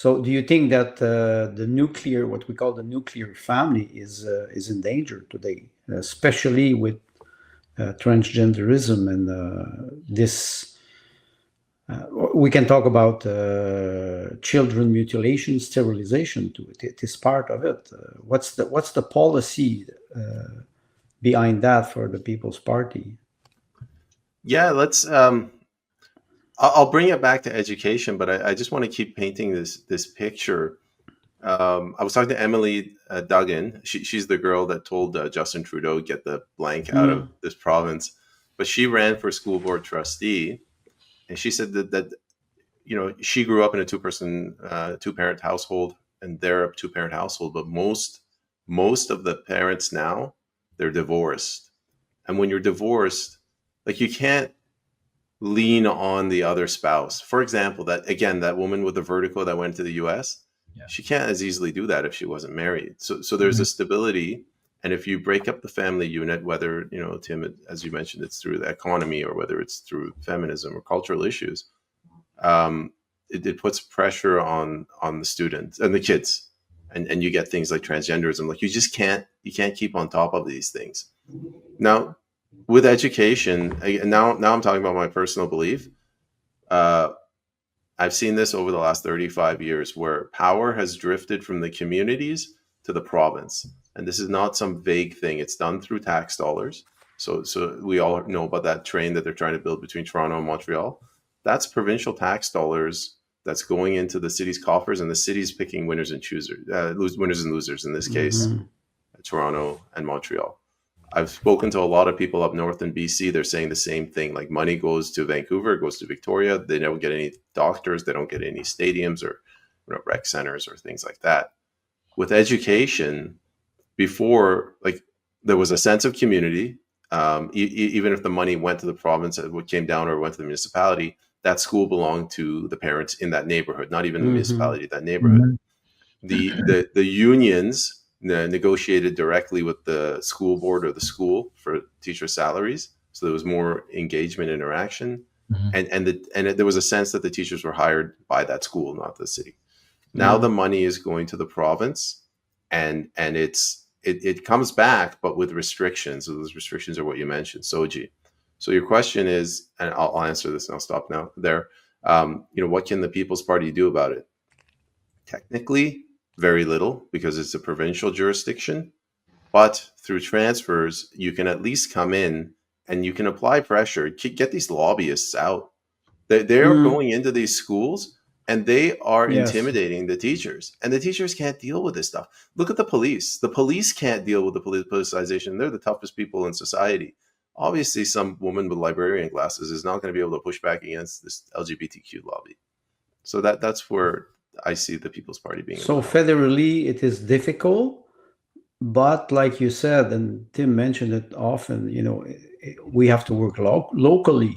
So, do you think that the nuclear, what we call the nuclear family, is in danger today, especially with transgenderism and this? We can talk about children mutilation, sterilization. To it, it is part of it. What's the policy behind that for the People's Party? Yeah, let's. I'll bring it back to education, but I just want to keep painting this picture. I was talking to Emily Duggan. She's the girl that told Justin Trudeau get the blank out of this province, but she ran for school board trustee, and she said that she grew up in a two-parent household, and they're a two-parent household, but most of the parents now, they're divorced, and when you're divorced, like, you can't lean on the other spouse. For example, that woman with the vertigo that went to the US, she can't as easily do that if she wasn't married. So there's a stability. And if you break up the family unit, whether, Tim, as you mentioned, it's through the economy or whether it's through feminism or cultural issues, it puts pressure on the students and the kids. And you get things like transgenderism. Like, you can't keep on top of these things. Now, with education, now I'm talking about my personal belief. I've seen this over the last 35 years where power has drifted from the communities to the province. And this is not some vague thing. It's done through tax dollars. So we all know about that train that they're trying to build between Toronto and Montreal. That's provincial tax dollars that's going into the city's coffers, and the city's picking winners and losers, in this case, Toronto and Montreal. I've spoken to a lot of people up north in BC. They're saying the same thing. Like, money goes to Vancouver, goes to Victoria. They don't get any doctors. They don't get any stadiums or rec centers or things like that. With education, before, like, there was a sense of community. Even if the money went to the province, it came down or went to the municipality, that school belonged to the parents in that neighborhood, not even the municipality, that neighborhood. The unions negotiated directly with the school board or the school for teacher salaries, so there was more engagement, interaction, and there was a sense that the teachers were hired by that school, not the city. Now the money is going to the province, and it comes back, but with restrictions. So those restrictions are what you mentioned, Sogi. So your question is, and I'll answer this and I'll stop now there. What can the People's Party do about it? Technically, very little, because it's a provincial jurisdiction, but through transfers, you can at least come in and you can apply pressure, get these lobbyists out. They're going into these schools and they are intimidating the teachers, and the teachers can't deal with this stuff. Look at the police. The police can't deal with the politicization. They're the toughest people in society. Obviously, some woman with librarian glasses is not going to be able to push back against this LGBTQ lobby. So that's where I see the People's Party being. So federally, it is difficult, but like you said, and Tim mentioned it often, we have to work locally